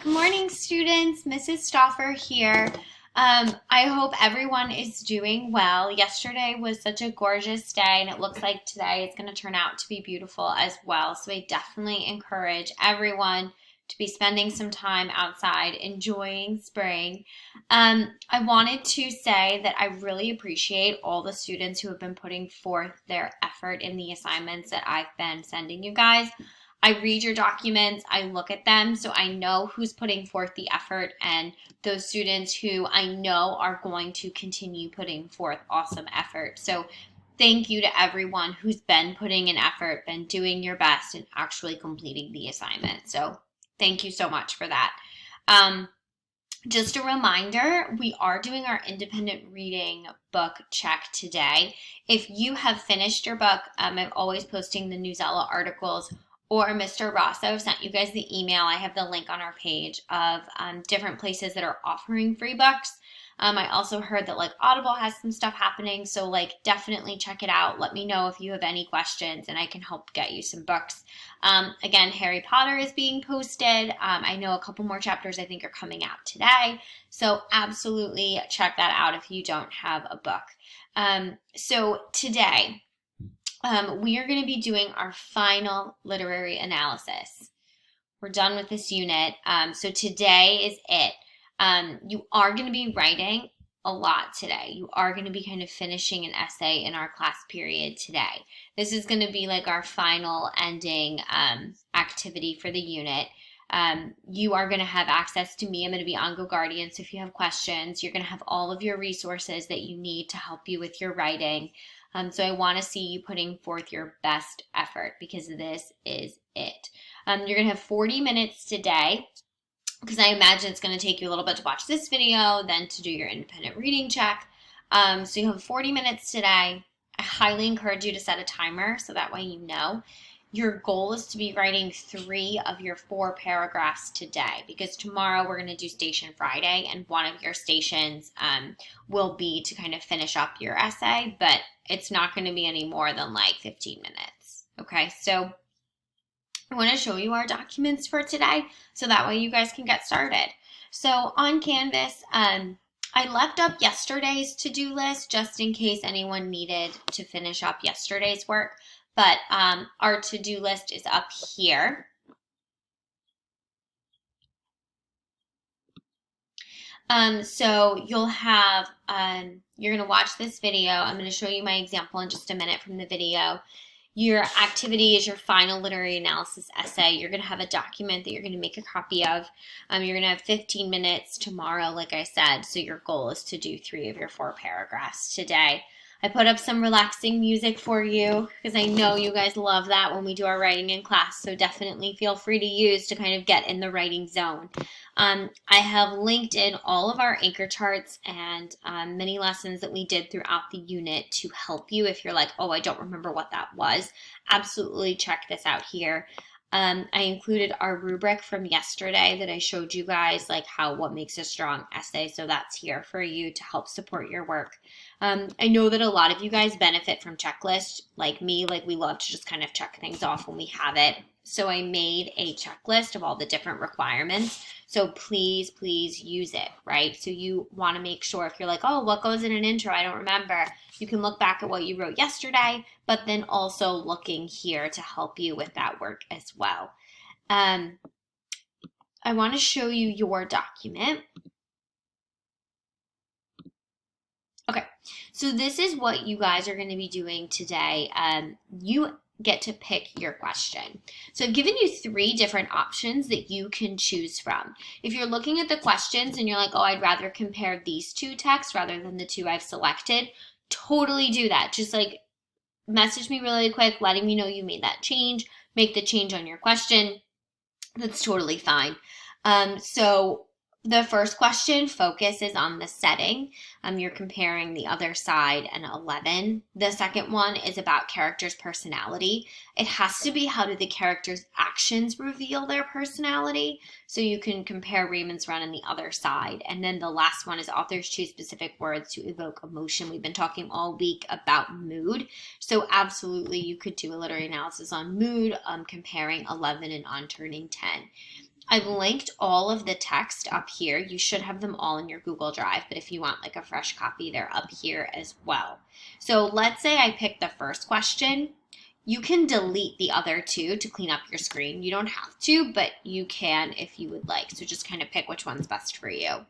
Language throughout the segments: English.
Good morning, students. Mrs. Stauffer here. I hope everyone is doing well. Yesterday was such a gorgeous day, and it looks like today is going to turn out to be beautiful as well. So I definitely encourage everyone to be spending some time outside enjoying spring. I wanted to say that I really appreciate all the students who have been putting forth their effort in the assignments that I've been sending you guys. I read your documents, I look at them, so I know who's putting forth the effort and those students who I know are going to continue putting forth awesome effort. So thank you to everyone who's been putting in effort, been doing your best, and actually completing the assignment. So thank you so much for that. Just a reminder, we are doing our independent reading book check today. If you have finished your book, I'm always posting the Newsella articles, or Mr. Rosso sent you guys the email. I have the link on our page of different places that are offering free books. I also heard that Audible has some stuff happening, so definitely check it out. Let me know if you have any questions and I can help get you some books. Again, Harry Potter is being posted. I know a couple more chapters I think are coming out today, so absolutely check that out if you don't have a book. So today, we are going to be doing our final literary analysis. We're done with this unit. So today is it. You are going to be writing a lot today. You are going to be kind of finishing an essay in our class period today. This is going to be our final ending activity for the unit. You are going to have access to me. I'm going to be on GoGuardian, so if you have questions, you're going to have all of your resources that you need to help you with your writing. So I want to see you putting forth your best effort because this is it. You're going to have 40 minutes today because I imagine it's going to take you a little bit to watch this video, then to do your independent reading check. So you have 40 minutes today. I highly encourage you to set a timer so that way you know. Your goal is to be writing 3 of your 4 paragraphs today because tomorrow we're going to do Station Friday, and one of your stations will be to kind of finish up your essay, but it's not going to be any more than 15 minutes. Okay, so I want to show you our documents for today so that way you guys can get started. So on Canvas, I left up yesterday's to-do list just in case anyone needed to finish up yesterday's work. But our to-do list is up here. So you'll have, you're going to watch this video. I'm going to show you my example in just a minute from the video. Your activity is your final literary analysis essay. You're going to have a document that you're going to make a copy of. You're going to have 15 minutes tomorrow, like I said. So your goal is to do 3 of your 4 paragraphs today. I put up some relaxing music for you because I know you guys love that when we do our writing in class. So definitely feel free to use to kind of get in the writing zone. I have linked in all of our anchor charts and many lessons that we did throughout the unit to help you if you're like, oh, I don't remember what that was. Absolutely check this out here. I included our rubric from yesterday that I showed you guys, what makes a strong essay. So that's here for you to help support your work. I know that a lot of you guys benefit from checklists like me. We love to just kind of check things off when we have it. So I made a checklist of all the different requirements. So please, please use it, right? So you want to make sure if you're like, oh, what goes in an intro? I don't remember. You can look back at what you wrote yesterday, but then also looking here to help you with that work as well. I want to show you your document. Okay, so this is what you guys are going to be doing today. You get to pick your question. So I've given you 3 different options that you can choose from. If you're looking at the questions and you're like, oh, I'd rather compare these 2 texts rather than the 2 I've selected, totally do that. Just message me really quick, letting me know you made that change, make the change on your question. That's totally fine. So the first question focuses on the setting. You're comparing the other side and 11. The second one is about characters' personality. It has to be how do the characters' actions reveal their personality. So you can compare Raymond's run and the other side. And then the last one is authors choose specific words to evoke emotion. We've been talking all week about mood. So absolutely you could do a literary analysis on mood, comparing 11 and on turning 10. I've linked all of the text up here. You should have them all in your Google Drive, but if you want like a fresh copy, they're up here as well. So let's say I pick the first question. You can delete the other two to clean up your screen. You don't have to, but you can if you would like. So just kind of pick which one's best for you.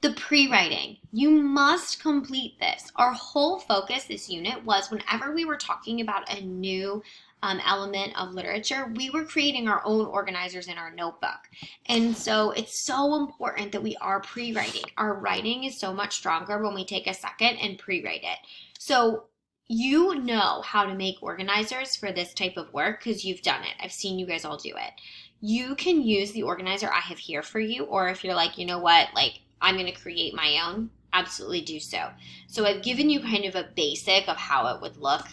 The pre-writing, you must complete this. Our whole focus this unit was whenever we were talking about a new element of literature, we were creating our own organizers in our notebook. And so it's so important that we are pre-writing. Our writing is so much stronger when we take a second and pre-write it. So you know how to make organizers for this type of work because you've done it. I've seen you guys all do it. You can use the organizer I have here for you, or if you're like, you know what, like I'm going to create my own, absolutely do so. So I've given you kind of a basic of how it would look.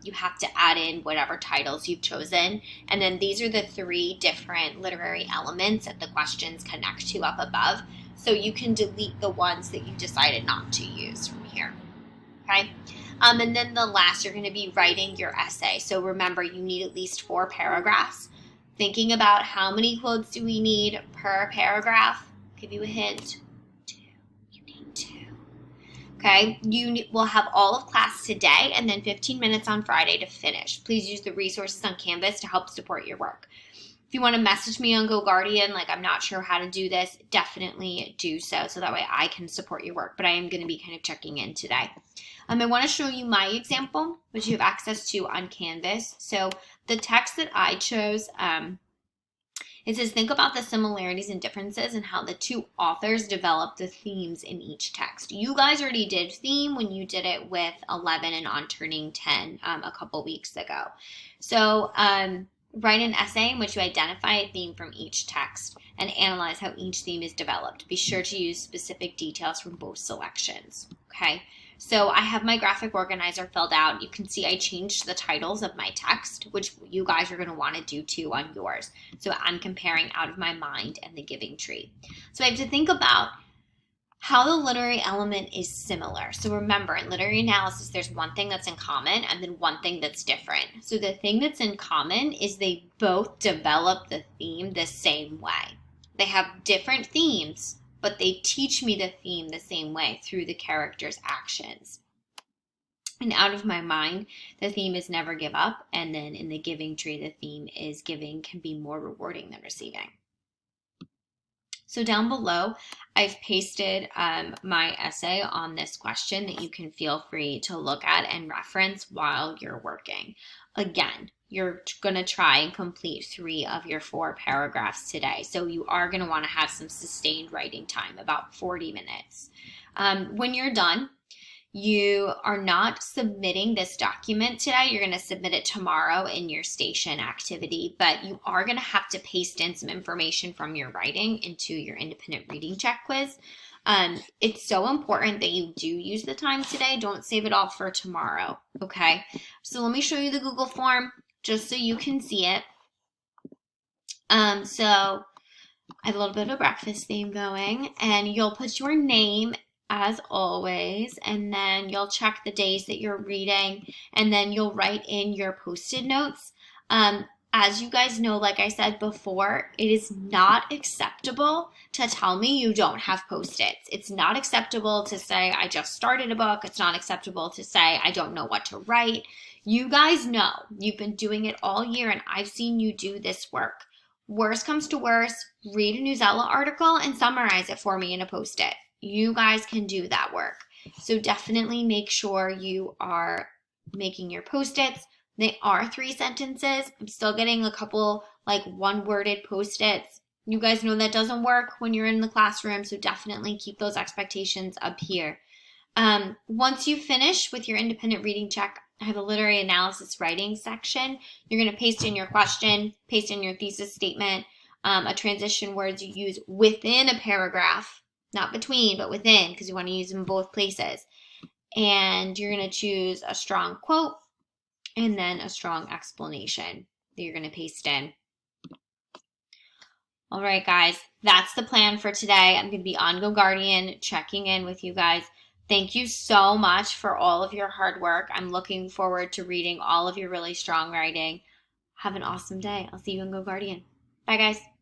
You have to add in whatever titles you've chosen. And then these are the 3 different literary elements that the questions connect to up above. So you can delete the ones that you decided not to use from here. Okay. And then the last, you're going to be writing your essay. So remember, you need at least 4 paragraphs. Thinking about how many quotes do we need per paragraph. I'll give you a hint. Okay, you will have all of class today and then 15 minutes on Friday to finish. Please use the resources on Canvas to help support your work. If you want to message me on GoGuardian, like I'm not sure how to do this, definitely do so that way I can support your work. But I am going to be kind of checking in today. I want to show you my example, which you have access to on Canvas. So the text that I chose, it says, think about the similarities and differences and how the 2 authors developed the themes in each text. You guys already did theme when you did it with 11 and on turning 10 a couple weeks ago. So write an essay in which you identify a theme from each text and analyze how each theme is developed. Be sure to use specific details from both selections. Okay. So I have my graphic organizer filled out. You can see I changed the titles of my text, which you guys are going to want to do too on yours. So I'm comparing Out of My Mind and The Giving Tree. So I have to think about how the literary element is similar. So remember, in literary analysis, there's one thing that's in common and then one thing that's different. So the thing that's in common is they both develop the theme the same way. They have different themes, but they teach me the theme the same way through the character's actions. And Out of My Mind, the theme is never give up. And then in The Giving Tree, the theme is giving can be more rewarding than receiving. So down below, I've pasted my essay on this question that you can feel free to look at and reference while you're working. Again, you're going to try and complete 3 of your 4 paragraphs today. So you are going to want to have some sustained writing time, about 40 minutes. When you're done, you are not submitting this document today. You're going to submit it tomorrow in your station activity, but you are going to have to paste in some information from your writing into your independent reading check quiz. It's so important that you do use the time today. Don't save it all for tomorrow, okay? So let me show you the Google form just so you can see it. So I have a little bit of a breakfast theme going, and you'll put your name as always, and then you'll check the days that you're reading, and then you'll write in your post-it notes. As you guys know, like I said before, it is not acceptable to tell me you don't have post-its. It's not acceptable to say, I just started a book. It's not acceptable to say, I don't know what to write. You guys know you've been doing it all year, and I've seen you do this work. Worst comes to worst, read a Newsella article and summarize it for me in a post-it. You guys can do that work. So definitely make sure you are making your post-its. They are 3 sentences. I'm still getting a couple like one-worded post-its. You guys know that doesn't work when you're in the classroom, so definitely keep those expectations up here. Once you finish with your independent reading check, I have a literary analysis writing section. You're going to paste in your question, paste in your thesis statement, a transition words you use within a paragraph, not between, but within, because you want to use them both places. And you're going to choose a strong quote and then a strong explanation that you're going to paste in. All right, guys, that's the plan for today. I'm going to be on GoGuardian checking in with you guys. Thank you so much for all of your hard work. I'm looking forward to reading all of your really strong writing. Have an awesome day. I'll see you in GoGuardian. Bye, guys.